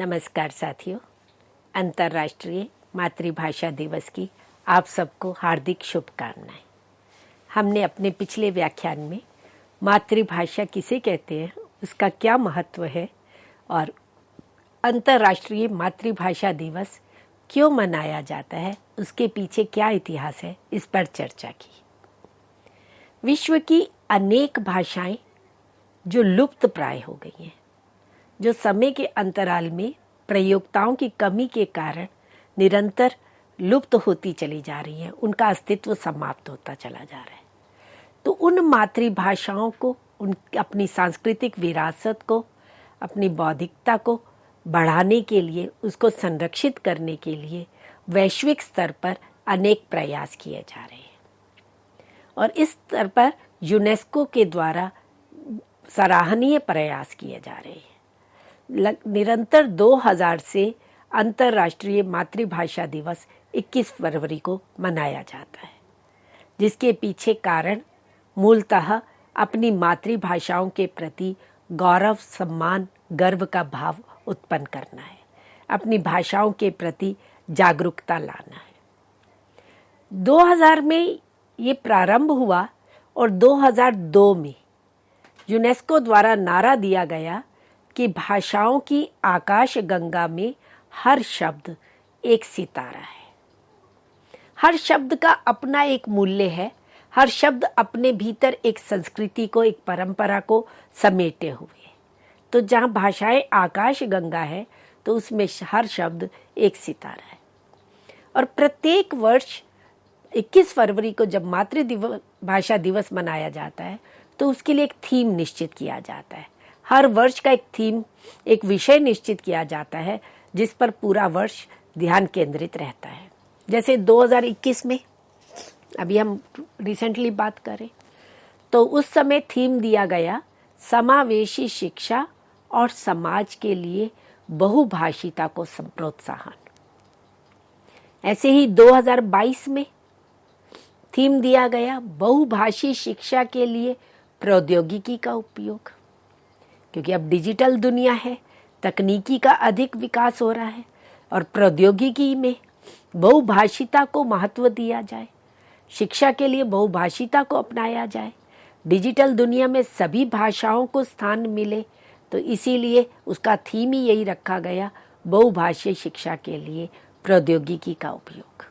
नमस्कार साथियों। अंतर्राष्ट्रीय मातृभाषा दिवस की आप सबको हार्दिक शुभकामनाएं। हमने अपने पिछले व्याख्यान में मातृभाषा किसे कहते हैं, उसका क्या महत्व है और अंतर्राष्ट्रीय मातृभाषा दिवस क्यों मनाया जाता है, उसके पीछे क्या इतिहास है, इस पर चर्चा की। विश्व की अनेक भाषाएं जो लुप्त प्राय हो गई हैं, जो समय के अंतराल में प्रयोक्ताओं की कमी के कारण निरंतर लुप्त होती चली जा रही हैं, उनका अस्तित्व समाप्त होता चला जा रहा है। तो उन मातृभाषाओं को, उन अपनी सांस्कृतिक विरासत को, अपनी बौद्धिकता को बढ़ाने के लिए, उसको संरक्षित करने के लिए वैश्विक स्तर पर अनेक प्रयास किए जा रहे हैं। और इस स्तर पर यूनेस्को के द्वारा सराहनीय प्रयास किए जा रहे हैं। निरंतर 2000 से अंतर्राष्ट्रीय मातृभाषा दिवस 21 फरवरी को मनाया जाता है, जिसके पीछे कारण मूलतः अपनी मातृभाषाओं के प्रति गौरव, सम्मान, गर्व का भाव उत्पन्न करना है, अपनी भाषाओं के प्रति जागरूकता लाना है। 2000 में ये प्रारंभ हुआ और 2002 में यूनेस्को द्वारा नारा दिया गया कि भाषाओं की आकाश गंगा में हर शब्द एक सितारा है। हर शब्द का अपना एक मूल्य है, हर शब्द अपने भीतर एक संस्कृति को, एक परंपरा को समेटे हुए। तो जहाँ भाषाएं आकाश गंगा है, तो उसमें हर शब्द एक सितारा है। और प्रत्येक वर्ष 21 फरवरी को जब मातृभाषा दिवस मनाया जाता है, तो उसके लिए एक थीम निश्चित किया जाता है। हर वर्ष का एक थीम, एक विषय निश्चित किया जाता है, जिस पर पूरा वर्ष ध्यान केंद्रित रहता है। जैसे 2021 में, अभी हम रिसेंटली बात करें, तो उस समय थीम दिया गया समावेशी शिक्षा और समाज के लिए बहुभाषिता को प्रोत्साहन। ऐसे ही 2022 में थीम दिया गया बहुभाषी शिक्षा के लिए प्रौद्योगिकी का उपयोग, क्योंकि अब डिजिटल दुनिया है, तकनीकी का अधिक विकास हो रहा है और प्रौद्योगिकी में बहुभाषिता को महत्व दिया जाए, शिक्षा के लिए बहुभाषिता को अपनाया जाए, डिजिटल दुनिया में सभी भाषाओं को स्थान मिले। तो इसीलिए उसका थीम ही यही रखा गया, बहुभाषीय शिक्षा के लिए प्रौद्योगिकी का उपयोग।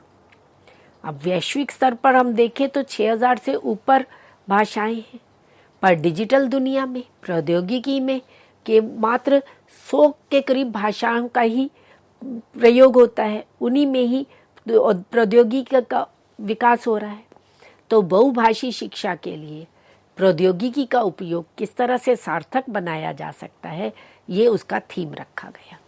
अब वैश्विक स्तर पर हम देखें तो 6000 से ऊपर भाषाएं हैं, पर डिजिटल दुनिया में, प्रौद्योगिकी में के मात्र 100 के करीब भाषाओं का ही प्रयोग होता है, उन्हीं में ही प्रौद्योगिकी का विकास हो रहा है। तो बहुभाषी शिक्षा के लिए प्रौद्योगिकी का उपयोग किस तरह से सार्थक बनाया जा सकता है, ये उसका थीम रखा गया।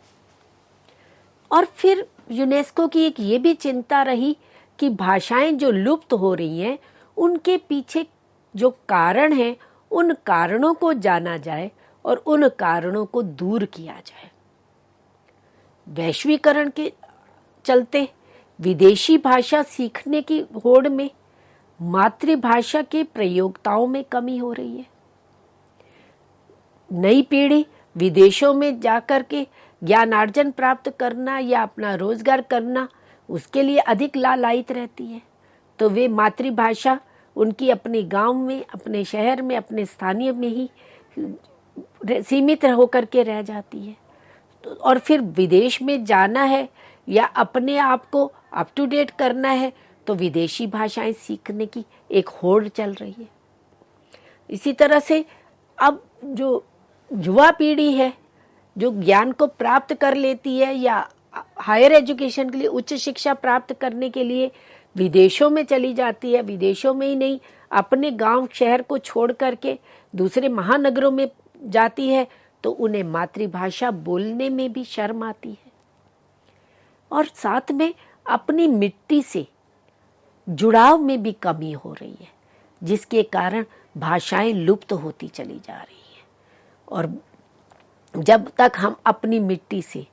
और फिर यूनेस्को की एक ये भी चिंता रही कि भाषाएं जो लुप्त हो रही हैं, उनके पीछे जो कारण है, उन कारणों को जाना जाए और उन कारणों को दूर किया जाए। वैश्वीकरण के चलते विदेशी भाषा सीखने की होड़ में मातृभाषा के प्रयोक्ताओं में कमी हो रही है। नई पीढ़ी विदेशों में जाकर के ज्ञानार्जन प्राप्त करना या अपना रोजगार करना, उसके लिए अधिक लालायित रहती है। तो वे मातृभाषा उनकी अपने गांव में, अपने शहर में, अपने स्थानीय में ही सीमित होकर के रह जाती है। तो और फिर विदेश में जाना है या अपने आप को अप टू डेट करना है, तो विदेशी भाषाएं सीखने की एक होड़ चल रही है। इसी तरह से अब जो युवा पीढ़ी है, जो ज्ञान को प्राप्त कर लेती है या हायर एजुकेशन के लिए, उच्च शिक्षा प्राप्त करने के लिए विदेशों में चली जाती है, विदेशों में ही नहीं, अपने गांव शहर को छोड़ करके दूसरे महानगरों में जाती है, तो उन्हें मातृभाषा बोलने में भी शर्म आती है और साथ में अपनी मिट्टी से जुड़ाव में भी कमी हो रही है, जिसके कारण भाषाएं लुप्त होती चली जा रही हैं। और जब तक हम अपनी मिट्टी से,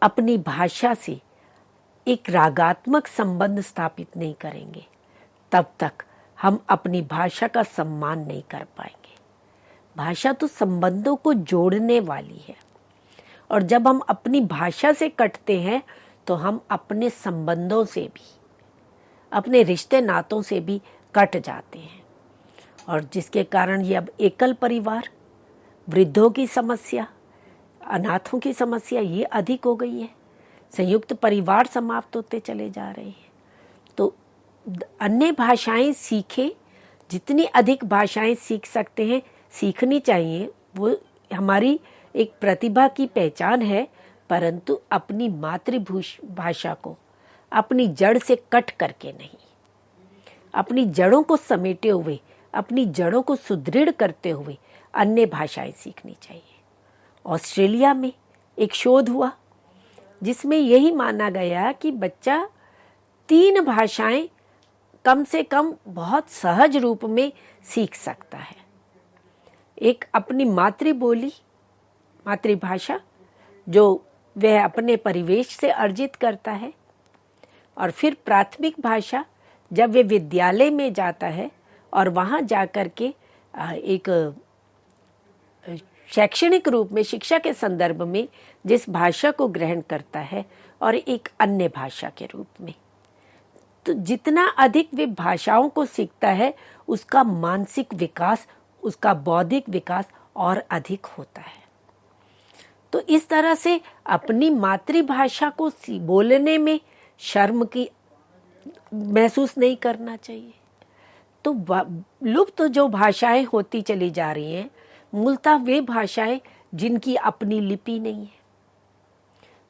अपनी भाषा से एक रागात्मक संबंध स्थापित नहीं करेंगे, तब तक हम अपनी भाषा का सम्मान नहीं कर पाएंगे। भाषा तो संबंधों को जोड़ने वाली है और जब हम अपनी भाषा से कटते हैं तो हम अपने संबंधों से भी, अपने रिश्ते नातों से भी कट जाते हैं। और जिसके कारण ये अब एकल परिवार, वृद्धों की समस्या, अनाथों की समस्या ये अधिक हो गई है। संयुक्त परिवार समाप्त होते चले जा रहे हैं। तो अन्य भाषाएं सीखें, जितनी अधिक भाषाएं सीख सकते हैं सीखनी चाहिए। वो हमारी एक प्रतिभा की पहचान है, परंतु अपनी मातृभाषा को अपनी जड़ से कट करके नहीं, अपनी जड़ों को समेटे हुए, अपनी जड़ों को सुदृढ़ करते हुए अन्य भाषाएं सीखनी चाहिए। ऑस्ट्रेलिया में एक शोध हुआ जिसमें यही माना गया कि बच्चा 3 भाषाएं कम से कम बहुत सहज रूप में सीख सकता है। एक अपनी मातृभाषा जो वह अपने परिवेश से अर्जित करता है, और फिर प्राथमिक भाषा जब वह विद्यालय में जाता है और वहाँ जाकर के एक शैक्षणिक रूप में शिक्षा के संदर्भ में जिस भाषा को ग्रहण करता है, और एक अन्य भाषा के रूप में। तो जितना अधिक वे भाषाओं को सीखता है उसका मानसिक विकास, उसका बौद्धिक विकास और अधिक होता है। तो इस तरह से अपनी मातृभाषा को बोलने में शर्म की महसूस नहीं करना चाहिए। तो लुप्त जो भाषाएं होती चली जा रही हैं, मूलतः वे भाषाएं जिनकी अपनी लिपि नहीं है,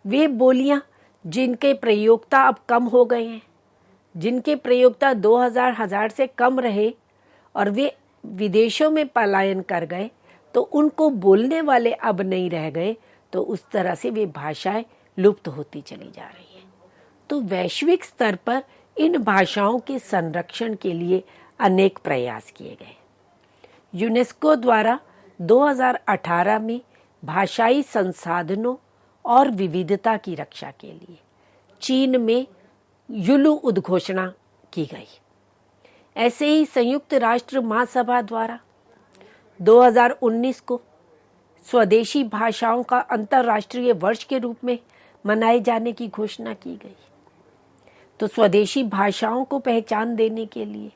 वे बोलियां जिनके प्रयोक्ता अब कम हो गए हैं, जिनके प्रयोक्ता 2000 से कम रहे और वे विदेशों में पलायन कर गए, तो उनको बोलने वाले अब नहीं रह गए। तो उस तरह से वे भाषाएं लुप्त होती चली जा रही हैं। तो वैश्विक स्तर पर इन भाषाओं के संरक्षण के लिए अनेक प्रयास किए गए। यूनेस्को द्वारा 2018 में भाषाई संसाधनों और विविधता की रक्षा के लिए चीन में युलू उद्घोषणा की गई। ऐसे ही संयुक्त राष्ट्र महासभा द्वारा 2019 को स्वदेशी भाषाओं का अंतर्राष्ट्रीय वर्ष के रूप में मनाए जाने की घोषणा की गई। तो स्वदेशी भाषाओं को पहचान देने के लिए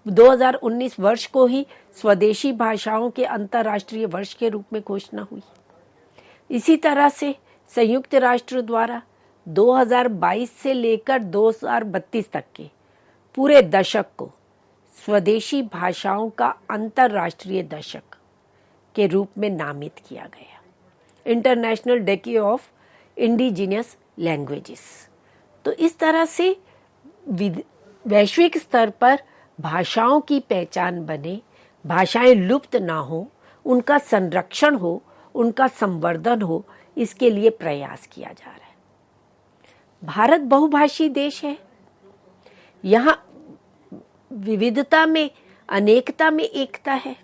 2019 वर्ष को ही स्वदेशी भाषाओं के अंतर्राष्ट्रीय वर्ष के रूप में घोषणा हुई। इसी तरह से संयुक्त राष्ट्र द्वारा 2022 से लेकर 2032 तक के पूरे दशक को स्वदेशी भाषाओं का अंतर्राष्ट्रीय दशक के रूप में नामित किया गया, international decade of indigenous languages. तो इस तरह से वैश्विक स्तर पर भाषाओं की पहचान बने, भाषाएं लुप्त ना हो, उनका संरक्षण हो, उनका संवर्धन हो, इसके लिए प्रयास किया जा रहा है। भारत बहुभाषी देश है। यहाँ विविधता में, अनेकता में एकता है,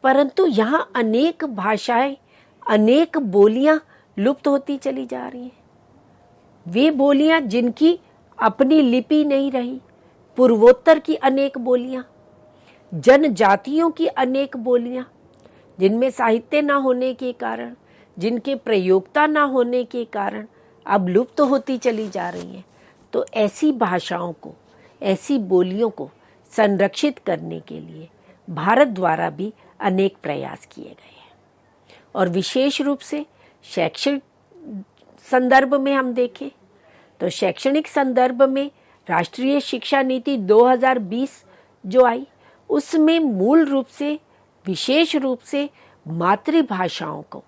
परंतु यहाँ अनेक भाषाएं, अनेक बोलियां लुप्त होती चली जा रही हैं। वे बोलियां जिनकी अपनी लिपि नहीं रही, पूर्वोत्तर की अनेक बोलियां, जनजातियों की अनेक बोलियां, जिनमें साहित्य ना होने के कारण, जिनके प्रयोक्ता ना होने के कारण अब लुप्त होती चली जा रही हैं। तो ऐसी भाषाओं को, ऐसी बोलियों को संरक्षित करने के लिए भारत द्वारा भी अनेक प्रयास किए गए हैं। और विशेष रूप से शैक्षिक संदर्भ में हम देखें तो शैक्षणिक संदर्भ में राष्ट्रीय शिक्षा नीति 2020 जो आई, उसमें मूल रूप से, विशेष रूप से मातृभाषाओं को,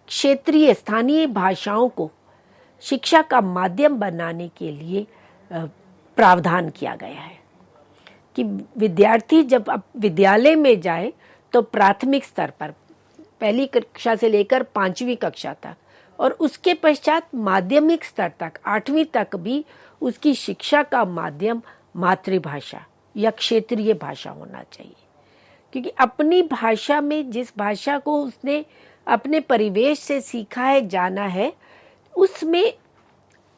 क्षेत्रीय स्थानीय भाषाओं को शिक्षा का माध्यम बनाने के लिए प्रावधान किया गया है कि विद्यार्थी जब अब विद्यालय में जाए तो प्राथमिक स्तर पर पहली कक्षा से लेकर 5वीं कक्षा तक और उसके पश्चात माध्यमिक स्तर तक 8वीं तक भी उसकी शिक्षा का माध्यम मातृभाषा या क्षेत्रीय भाषा होना चाहिए। क्योंकि अपनी भाषा में, जिस भाषा को उसने अपने परिवेश से सीखा है, जाना है, उसमें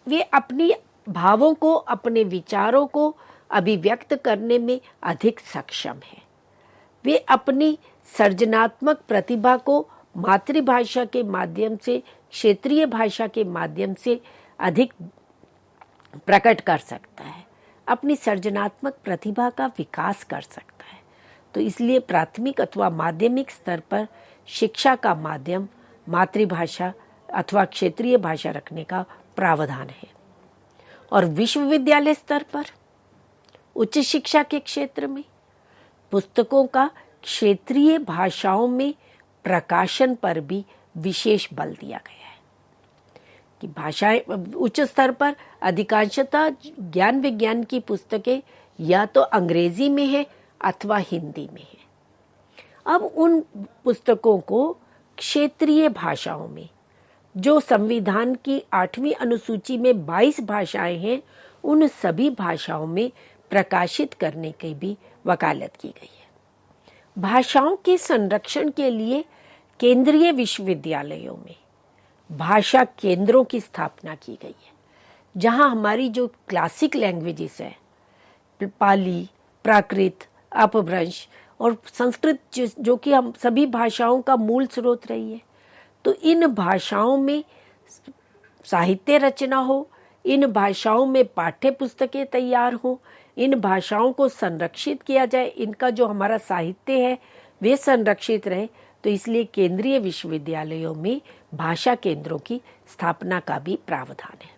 वे अपनी भावों को, अपने विचारों को अभिव्यक्त करने में अधिक सक्षम है। वे अपनी सृजनात्मक प्रतिभा को मातृभाषा के माध्यम से, क्षेत्रीय भाषा के माध्यम से अधिक प्रकट कर सकता है, अपनी सृजनात्मक प्रतिभा का विकास कर सकता है। तो इसलिए प्राथमिक अथवा माध्यमिक स्तर पर शिक्षा का माध्यम मातृभाषा अथवा क्षेत्रीय भाषा रखने का प्रावधान है। और विश्वविद्यालय स्तर पर उच्च शिक्षा के क्षेत्र में पुस्तकों का क्षेत्रीय भाषाओं में प्रकाशन पर भी विशेष बल दिया गया है कि भाषाएं उच्च स्तर पर अधिकांशतः ज्ञान विज्ञान की पुस्तकें या तो अंग्रेजी में है अथवा हिंदी में है। अब उन पुस्तकों को क्षेत्रीय भाषाओं में, जो संविधान की 8वीं अनुसूची में 22 भाषाएं हैं, उन सभी भाषाओं में प्रकाशित करने की भी वकालत की गई है। भाषाओं के संरक्षण के लिए केंद्रीय विश्वविद्यालयों में भाषा केंद्रों की स्थापना की गई है, जहां हमारी जो क्लासिक लैंग्वेजेस है, पाली, प्राकृत, अपभ्रंश और संस्कृत, जो कि हम सभी भाषाओं का मूल स्रोत रही है, तो इन भाषाओं में साहित्य रचना हो, इन भाषाओं में पाठ्य पुस्तकें तैयार हो, इन भाषाओं को संरक्षित किया जाए, इनका जो हमारा साहित्य है वे संरक्षित रहे। तो इसलिए केंद्रीय विश्वविद्यालयों में भाषा केंद्रों की स्थापना का भी प्रावधान है।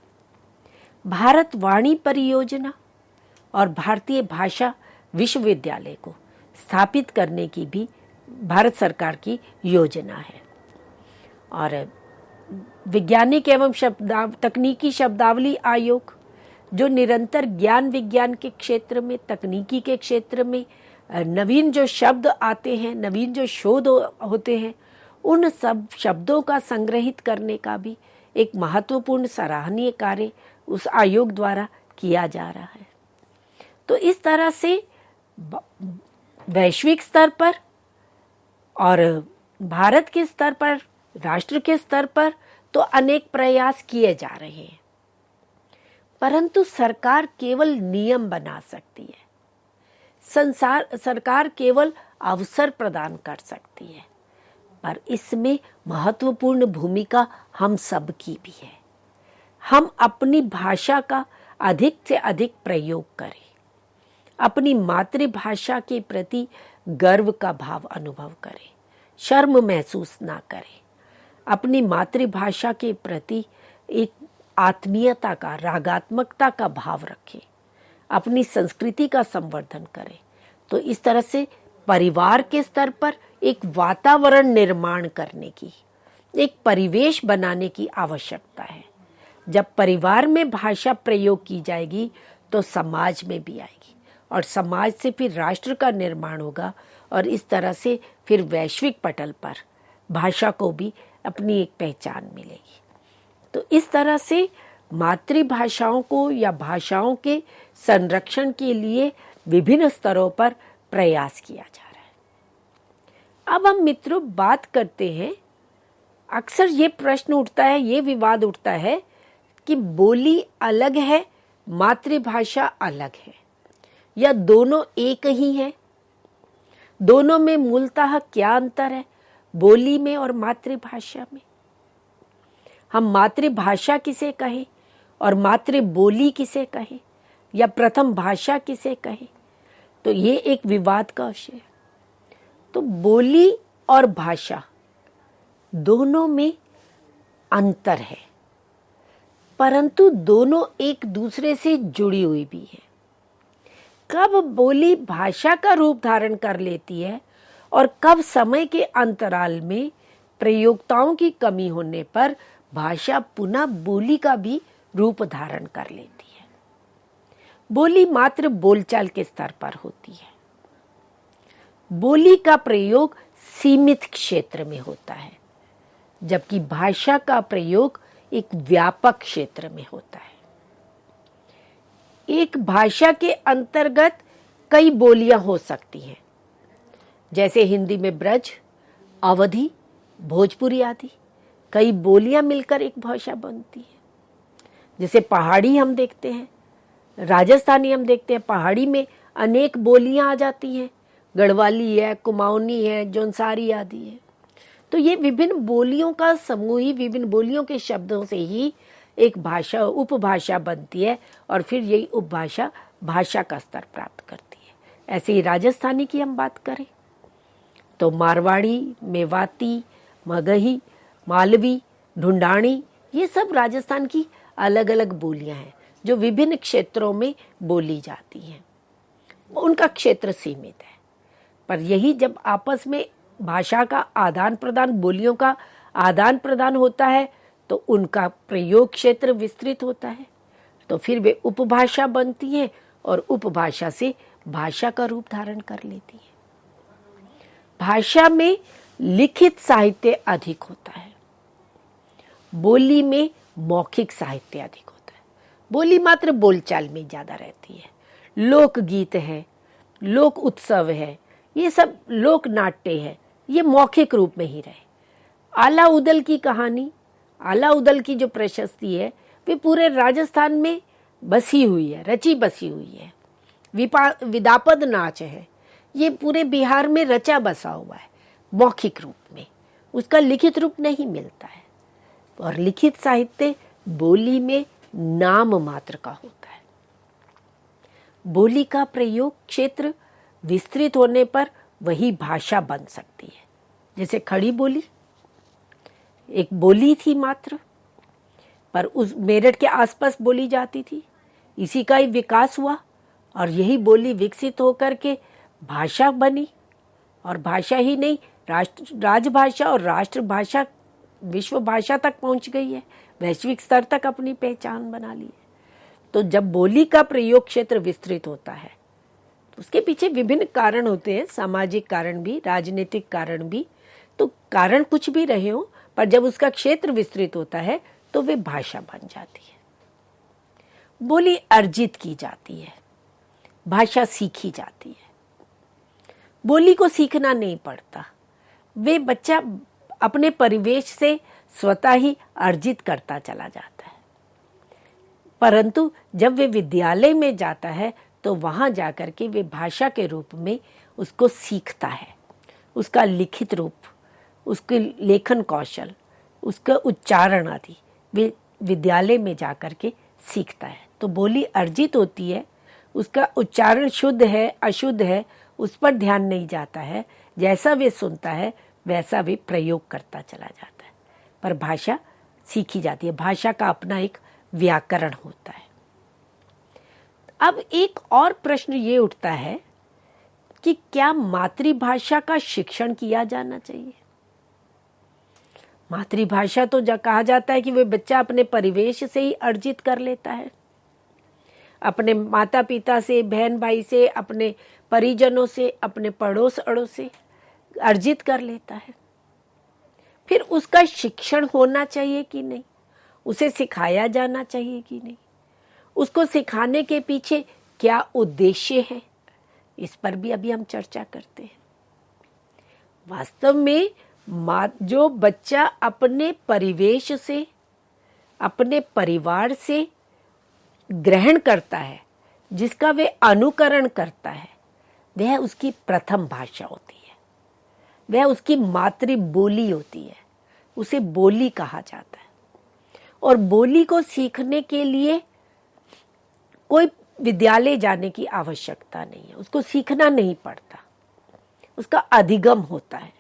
भारत वाणी परियोजना और भारतीय भाषा विश्वविद्यालय को स्थापित करने की भी भारत सरकार की योजना है। और वैज्ञानिक एवं तकनीकी शब्दावली आयोग, जो निरंतर ज्ञान विज्ञान के क्षेत्र में, तकनीकी के क्षेत्र में नवीन जो शब्द आते हैं, नवीन जो शोध होते हैं, उन सब शब्दों का संग्रहित करने का भी एक महत्वपूर्ण सराहनीय कार्य उस आयोग द्वारा किया जा रहा है। तो इस तरह से वैश्विक स्तर पर और भारत के स्तर पर, राष्ट्र के स्तर पर तो अनेक प्रयास किए जा रहे हैं, परंतु सरकार केवल नियम बना सकती है, सरकार केवल अवसर प्रदान कर सकती है, पर इसमें महत्वपूर्ण भूमिका हम सब की भी है। हम अपनी भाषा का अधिक से अधिक प्रयोग करें, अपनी मातृभाषा के प्रति गर्व का भाव अनुभव करें, शर्म महसूस ना करें, अपनी मातृभाषा के प्रति एक आत्मीयता का, रागात्मकता का भाव रखें, अपनी संस्कृति का संवर्धन करें। तो इस तरह से परिवार के स्तर पर एक वातावरण निर्माण करने की, एक परिवेश बनाने की आवश्यकता है। जब परिवार में भाषा प्रयोग की जाएगी तो समाज में भी आएगी, और समाज से फिर राष्ट्र का निर्माण होगा, और इस तरह से फिर वैश्विक पटल पर भाषा को भी अपनी एक पहचान मिलेगी। तो इस तरह से मातृभाषाओं को या भाषाओं के संरक्षण के लिए विभिन्न स्तरों पर प्रयास किया जा रहा है। अब हम मित्रों बात करते हैं, अक्सर ये प्रश्न उठता है, ये विवाद उठता है कि बोली अलग है, मातृभाषा अलग है, या दोनों एक ही है? दोनों में मूलतः क्या अंतर है, बोली में और मातृभाषा में? हम मातृभाषा किसे कहें और मातृबोली किसे कहें, या प्रथम भाषा किसे कहें? तो ये एक विवाद का विषय है। तो बोली और भाषा दोनों में अंतर है, परंतु दोनों एक दूसरे से जुड़ी हुई भी है। कब बोली भाषा का रूप धारण कर लेती है और कब समय के अंतराल में प्रयोक्ताओं की कमी होने पर भाषा पुनः बोली का भी रूप धारण कर लेती है। बोली मात्र बोलचाल के स्तर पर होती है। बोली का प्रयोग सीमित क्षेत्र में होता है, जबकि भाषा का प्रयोग एक व्यापक क्षेत्र में होता है। एक भाषा के अंतर्गत कई बोलियां हो सकती हैं, जैसे हिंदी में ब्रज, अवधी, भोजपुरी आदि कई बोलियां मिलकर एक भाषा बनती है। जैसे पहाड़ी हम देखते हैं, राजस्थानी हम देखते हैं, पहाड़ी में अनेक बोलियां आ जाती हैं, गढ़वाली है, कुमाऊनी है, जौनसारी आदि है। तो ये विभिन्न बोलियों का समूह ही, विभिन्न बोलियों के शब्दों से ही एक भाषा, उपभाषा बनती है और फिर यही उपभाषा भाषा का स्तर प्राप्त करती है। ऐसे ही राजस्थानी की हम बात करें तो मारवाड़ी, मेवाती, मगही, मालवी, ढूंढानी, ये सब राजस्थान की अलग अलग बोलियां हैं जो विभिन्न क्षेत्रों में बोली जाती हैं। उनका क्षेत्र सीमित है, पर यही जब आपस में भाषा का आदान प्रदान, बोलियों का आदान प्रदान होता है तो उनका प्रयोग क्षेत्र विस्तृत होता है, तो फिर वे उपभाषा बनती हैं और उपभाषा से भाषा का रूप धारण कर लेती है। भाषा में लिखित साहित्य अधिक होता है, बोली में मौखिक साहित्य अधिक होता है। बोली मात्र बोलचाल में ज्यादा रहती है, लोकगीत है, लोक उत्सव है, ये सब लोक नाट्य है, ये मौखिक रूप में ही रहे। आला उदल की कहानी, आला उदल की जो प्रशस्ति है वे पूरे राजस्थान में बसी हुई है, रची बसी हुई है। विदापद नाच है, ये पूरे बिहार में रचा बसा हुआ है मौखिक रूप में, उसका लिखित रूप नहीं मिलता है। और लिखित साहित्य बोली में नाम मात्र का होता है। बोली का प्रयोग क्षेत्र विस्तृत होने पर वही भाषा बन सकती है। जैसे खड़ी बोली एक बोली थी मात्र, पर उस मेरठ के आसपास बोली जाती थी, इसी का ही विकास हुआ और यही बोली विकसित होकर के भाषा बनी। और भाषा ही नहीं, राजभाषा और राष्ट्रभाषा विश्व भाषा तक पहुंच गई है, वैश्विक स्तर तक अपनी पहचान बना ली है। तो जब बोली का प्रयोग क्षेत्र विस्तृत होता है तो उसके पीछे विभिन्न कारण होते हैं, सामाजिक कारण भी, राजनीतिक कारण भी। तो कारण कुछ भी रहे हो, पर जब उसका क्षेत्र विस्तृत होता है तो वे भाषा बन जाती है। बोली अर्जित की जाती है, भाषा सीखी जाती है। बोली को सीखना नहीं पड़ता, वे बच्चा अपने परिवेश से स्वतः ही अर्जित करता चला जाता है। परंतु जब वे विद्यालय में जाता है तो वहां जाकर के वे भाषा के रूप में उसको सीखता है, उसका लिखित रूप, उसके लेखन कौशल, उसका उच्चारण आदि वे विद्यालय में जाकर के सीखता है। तो बोली अर्जित होती है, उसका उच्चारण शुद्ध है अशुद्ध है उस पर ध्यान नहीं जाता है, जैसा वे सुनता है वैसा वे प्रयोग करता चला जाता है। पर भाषा सीखी जाती है, भाषा का अपना एक व्याकरण होता है। अब एक और प्रश्न ये उठता है कि क्या मातृभाषा का शिक्षण किया जाना चाहिए? मातृभाषा तो कहा जाता है कि वे बच्चा अपने परिवेश से ही अर्जित कर लेता है, अपने माता पिता से, बहन भाई से, अपने परिजनों से, अपने पड़ोस अड़ोस से अर्जित कर लेता है। फिर उसका शिक्षण होना चाहिए कि नहीं, उसे सिखाया जाना चाहिए कि नहीं, उसको सिखाने के पीछे क्या उद्देश्य है, इस पर भी अभी हम चर्चा करते हैं। वास्तव में जो बच्चा अपने परिवेश से, अपने परिवार से ग्रहण करता है, जिसका वे अनुकरण करता है, वह उसकी प्रथम भाषा होती है, वह उसकी मातृ बोली होती है, उसे बोली कहा जाता है। और बोली को सीखने के लिए कोई विद्यालय जाने की आवश्यकता नहीं है, उसको सीखना नहीं पड़ता, उसका अधिगम होता है।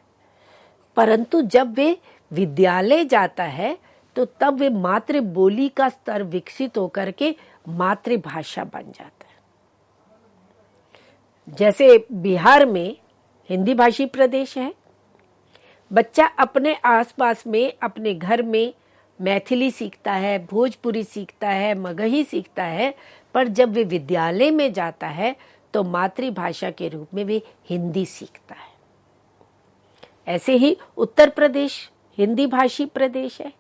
परंतु जब वे विद्यालय जाता है तो तब वे मातृ बोली का स्तर विकसित होकर के मातृभाषा बन जाता है। जैसे बिहार में हिंदी भाषी प्रदेश है, बच्चा अपने आसपास में, अपने घर में मैथिली सीखता है, भोजपुरी सीखता है, मगही सीखता है, पर जब वे विद्यालय में जाता है तो मातृभाषा के रूप में वे हिंदी सीखता है। ऐसे ही उत्तर प्रदेश हिंदी भाषी प्रदेश है,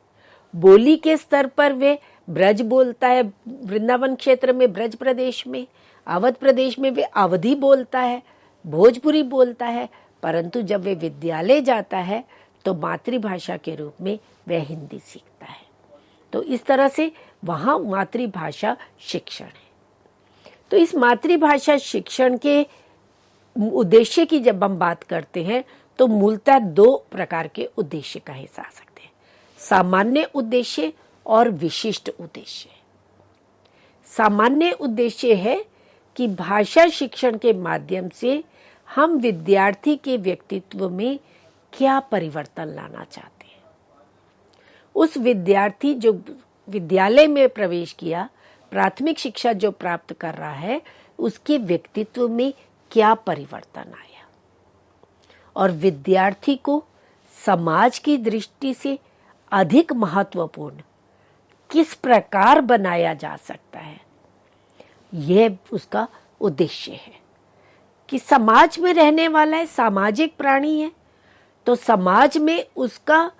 बोली के स्तर पर वे ब्रज बोलता है, वृंदावन क्षेत्र में ब्रज प्रदेश में, अवध प्रदेश में वे अवधी बोलता है, भोजपुरी बोलता है, परंतु जब वे विद्यालय जाता है तो मातृभाषा के रूप में वह हिंदी सीखता है। तो इस तरह से वहाँ मातृभाषा शिक्षण है। तो इस मातृभाषा शिक्षण के उद्देश्य की जब हम बात करते हैं तो मूलतः दो प्रकार के उद्देश्य कहे जा सकते हैं, सामान्य उद्देश्य और विशिष्ट उद्देश्य। सामान्य उद्देश्य है कि भाषा शिक्षण के माध्यम से हम विद्यार्थी के व्यक्तित्व में क्या परिवर्तन लाना चाहते हैं। उस विद्यार्थी जो विद्यालय में प्रवेश किया, प्राथमिक शिक्षा जो प्राप्त कर रहा है, उसके व्यक्तित्व में क्या परिवर्तन आया, और विद्यार्थी को समाज की दृष्टि से अधिक महत्वपूर्ण किस प्रकार बनाया जा सकता है। यह उसका उद्देश्य है कि समाज में रहने वाला है, सामाजिक प्राणी है, तो समाज में उसका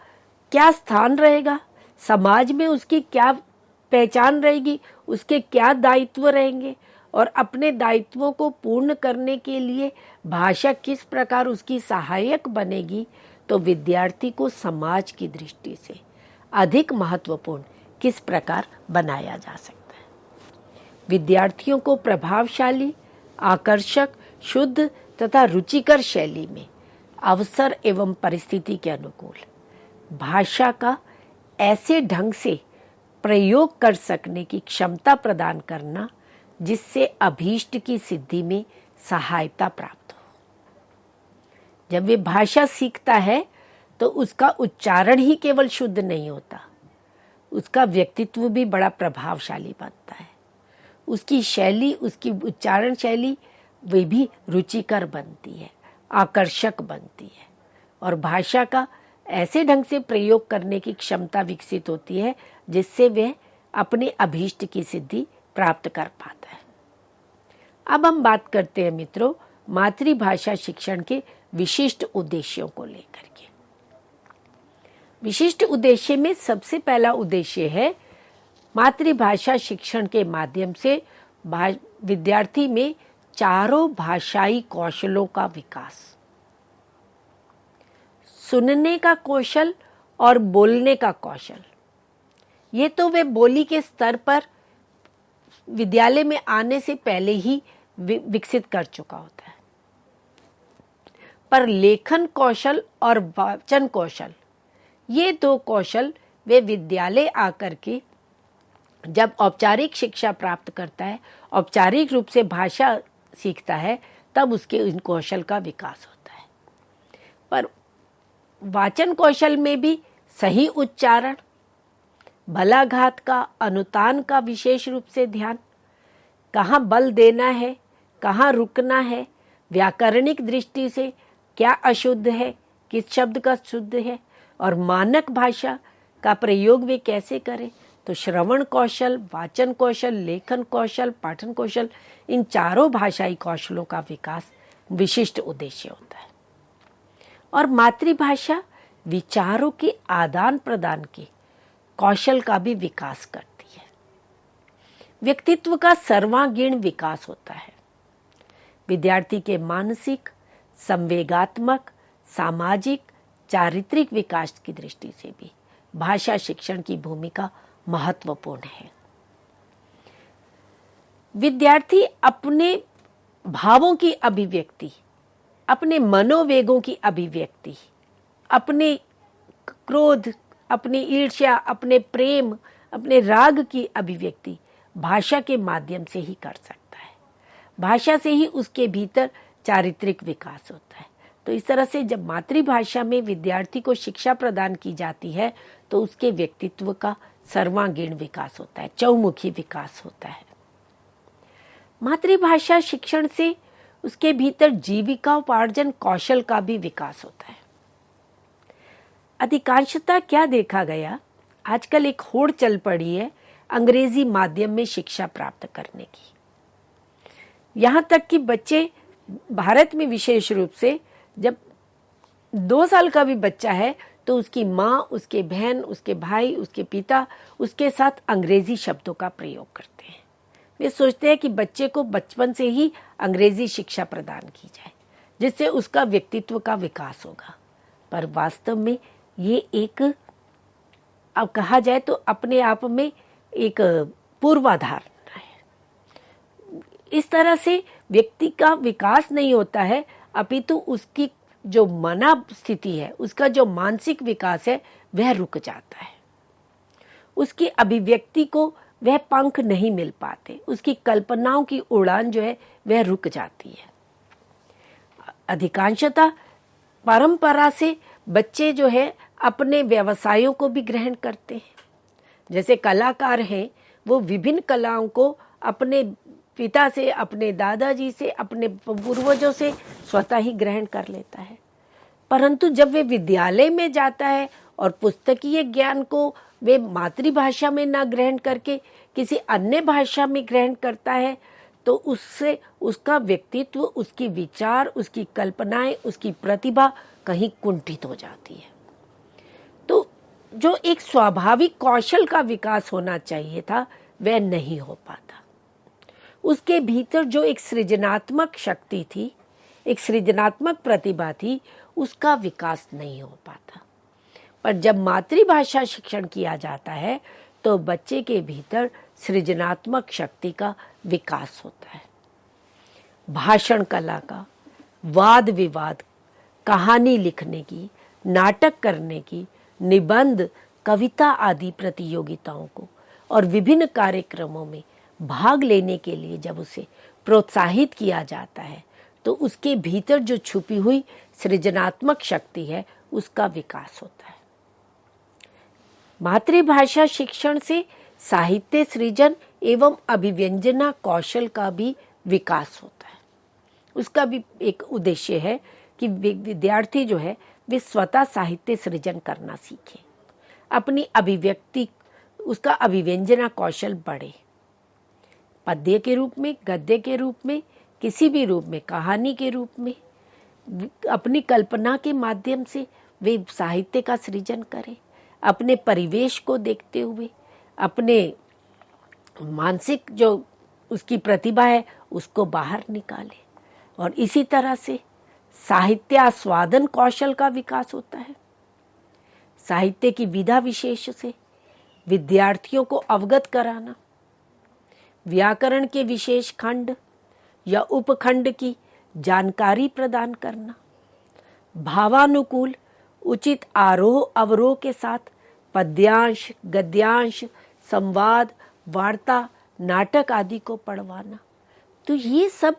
क्या स्थान रहेगा, समाज में उसकी क्या पहचान रहेगी, उसके क्या दायित्व रहेंगे, और अपने दायित्वों को पूर्ण करने के लिए भाषा किस प्रकार उसकी सहायक बनेगी। तो विद्यार्थी को समाज की दृष्टि से अधिक महत्वपूर्ण किस प्रकार बनाया जा सकता है। विद्यार्थियों को प्रभावशाली, आकर्षक, शुद्ध तथा रुचिकर शैली में अवसर एवं परिस्थिति के अनुकूल भाषा का ऐसे ढंग से प्रयोग कर सकने की क्षमता प्रदान करना जिससे अभीष्ट की सिद्धि में सहायता प्राप्त हो। जब वे भाषा सीखता है तो उसका उच्चारण ही केवल शुद्ध नहीं होता, उसका व्यक्तित्व भी बड़ा प्रभावशाली बनता है। उसकी शैली, उसकी उच्चारण शैली वे भी रुचिकर बनती है, आकर्षक बनती है, और भाषा का ऐसे ढंग से प्रयोग करने की क्षमता विकसित होती है जिससे वह अपने अभीष्ट की सिद्धि प्राप्त कर पाता है। अब हम बात करते हैं मित्रों मातृभाषा शिक्षण के विशिष्ट उद्देश्यों को लेकर के। विशिष्ट उद्देश्य में सबसे पहला उद्देश्य है मातृभाषा शिक्षण के माध्यम से विद्यार्थी में चारों भाषाई कौशलों का विकास, सुनने का कौशल और बोलने का कौशल। ये तो वे बोली के स्तर पर विद्यालय में आने से पहले ही विकसित कर चुका होता है, पर लेखन कौशल और वाचन कौशल, ये दो कौशल वे विद्यालय आकर के जब औपचारिक शिक्षा प्राप्त करता है, औपचारिक रूप से भाषा सीखता है, तब उसके इन कौशल का विकास होता है। पर वाचन कौशल में भी सही उच्चारण, बलाघात का, अनुतान का विशेष रूप से ध्यान, कहाँ बल देना है, कहाँ रुकना है, व्याकरणिक दृष्टि से क्या अशुद्ध है, किस शब्द का शुद्ध है, और मानक भाषा का प्रयोग वे कैसे करें। तो श्रवण कौशल, वाचन कौशल, लेखन कौशल, पाठन कौशल, इन चारों भाषाई कौशलों का विकास विशिष्ट उद्देश्य होता है। और मातृभाषा विचारों के आदान प्रदान के कौशल का भी विकास करती है। व्यक्तित्व का सर्वांगीण विकास होता है। विद्यार्थी के मानसिक, संवेगात्मक, सामाजिक, चारित्रिक विकास की दृष्टि से भी भाषा शिक्षण की भूमिका महत्वपूर्ण है। विद्यार्थी अपने भावों की अभिव्यक्ति, अपने मनोवेगों की अभिव्यक्ति, अपने क्रोध, अपनी ईर्ष्या, अपने प्रेम, अपने राग की अभिव्यक्ति भाषा के माध्यम से ही कर सकता है। भाषा से ही उसके भीतर चारित्रिक विकास होता है। तो इस तरह से जब मातृभाषा में विद्यार्थी को शिक्षा प्रदान की जाती है तो उसके व्यक्तित्व का सर्वांगीण विकास होता है, चौमुखी विकास होता है। मातृभाषा शिक्षण से उसके भीतर जीविका उपार्जन कौशल का भी विकास होता है। अधिकांशतः क्या देखा गया, आजकल एक होड़ चल पड़ी है अंग्रेजी माध्यम में शिक्षा प्राप्त करने की। यहाँ तक कि बच्चे भारत में विशेष रूप से जब 2 साल का भी बच्चा है तो उसकी माँ, उसके बहन, उसके भाई, उसके पिता उसके साथ अंग्रेजी शब्दों का प्रयोग करते हैं। वे सोचते हैं कि बच्चे को बचपन से ही अंग्रेजी शिक्षा प्रदान की जाए जिससे उसका व्यक्तित्व का विकास होगा। पर वास्तव में ये एक, अब कहा जाए तो अपने आप में एक पूर्वाधार है। इस तरह से व्यक्ति का विकास नहीं होता है, अपितु उसकी जो मना स्थिति है, उसका जो मानसिक विकास है वह रुक जाता है। उसकी अभिव्यक्ति को वह पंख नहीं मिल पाते, उसकी कल्पनाओं की उड़ान जो है वह रुक जाती है। अधिकांशतः परंपरा से बच्चे जो है अपने व्यवसायों को भी ग्रहण करते हैं। जैसे कलाकार हैं, वो विभिन्न कलाओं को अपने पिता से, अपने दादाजी से, अपने पूर्वजों से स्वतः ही ग्रहण कर लेता है। परंतु जब वे विद्यालय में जाता है और पुस्तकीय ज्ञान को वे मातृभाषा में ना ग्रहण करके किसी अन्य भाषा में ग्रहण करता है, तो उससे उसका व्यक्तित्व, उसकी विचार, उसकी कल्पनाएं, उसकी प्रतिभा कहीं कुंठित हो जाती है। तो जो एक स्वाभाविक कौशल का विकास होना चाहिए था वह नहीं हो पाता। उसके भीतर जो एक सृजनात्मक शक्ति थी, एक सृजनात्मक प्रतिभा थी, उसका विकास नहीं हो पाता। पर जब मातृभाषा शिक्षण किया जाता है तो बच्चे के भीतर सृजनात्मक शक्ति का विकास होता है। भाषण कला का, वाद विवाद, कहानी लिखने की, नाटक करने की, निबंध, कविता आदि प्रतियोगिताओं को और विभिन्न कार्यक्रमों में भाग लेने के लिए जब उसे प्रोत्साहित किया जाता है तो उसके भीतर जो छुपी हुई सृजनात्मक शक्ति है उसका विकास होता है। मातृभाषा शिक्षण से साहित्य सृजन एवं अभिव्यंजना कौशल का भी विकास होता है। उसका भी एक उद्देश्य है कि विद्यार्थी जो है वे स्वतः साहित्य सृजन करना सीखे, अपनी अभिव्यक्ति, उसका अभिव्यंजना कौशल बढ़े। पद्य के रूप में, गद्य के रूप में, किसी भी रूप में, कहानी के रूप में, अपनी कल्पना के माध्यम से वे साहित्य का सृजन करें। अपने परिवेश को देखते हुए अपने मानसिक जो उसकी प्रतिभा है उसको बाहर निकाले। और इसी तरह से साहित्यास्वादन कौशल का विकास होता है। साहित्य की विधा विशेष से विद्यार्थियों को अवगत कराना, व्याकरण के विशेष खंड या उपखंड की जानकारी प्रदान करना, भावानुकूल उचित आरोह अवरोह के साथ पद्यांश, गद्यांश, संवाद, वार्ता, नाटक आदि को पढ़वाना। तो ये सब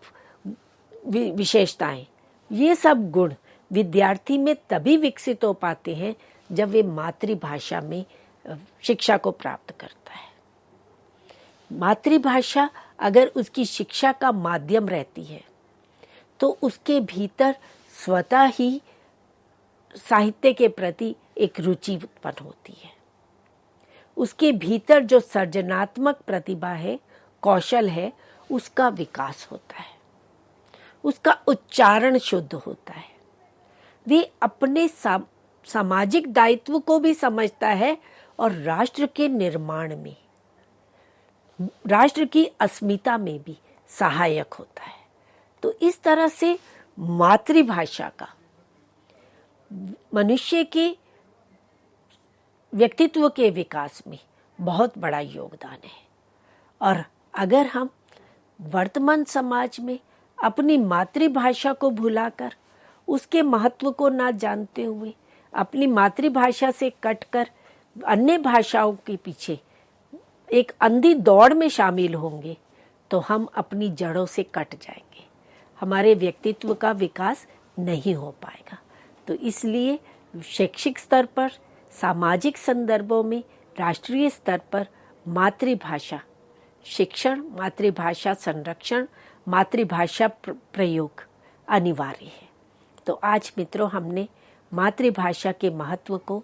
विशेषताएं, ये सब गुण विद्यार्थी में तभी विकसित हो पाते हैं जब वे मातृभाषा में शिक्षा को प्राप्त करता है। मातृभाषा अगर उसकी शिक्षा का माध्यम रहती है तो उसके भीतर स्वतः ही साहित्य के प्रति एक रुचि उत्पन्न होती है। उसके भीतर जो सृजनात्मक प्रतिभा है, कौशल है, उसका विकास होता है। उसका उच्चारण शुद्ध होता है। वे अपने सामाजिक दायित्व को भी समझता है और राष्ट्र के निर्माण में, राष्ट्र की अस्मिता में भी सहायक होता है। तो इस तरह से मातृभाषा का मनुष्य के व्यक्तित्व के विकास में बहुत बड़ा योगदान है। और अगर हम वर्तमान समाज में अपनी मातृभाषा को भुलाकर, उसके महत्व को ना जानते हुए, अपनी मातृभाषा से कटकर अन्य भाषाओं के पीछे एक अंधी दौड़ में शामिल होंगे तो हम अपनी जड़ों से कट जाएंगे, हमारे व्यक्तित्व का विकास नहीं हो पाएगा। तो इसलिए शैक्षिक स्तर पर, सामाजिक संदर्भों में, राष्ट्रीय स्तर पर मातृभाषा शिक्षण, मातृभाषा संरक्षण, मातृभाषा प्रयोग अनिवार्य है। तो आज मित्रों, हमने मातृभाषा के महत्व को,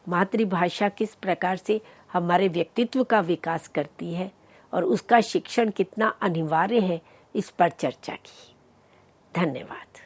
मातृभाषा किस प्रकार से हमारे व्यक्तित्व का विकास करती है और उसका शिक्षण कितना अनिवार्य है, इस पर चर्चा की। धन्यवाद।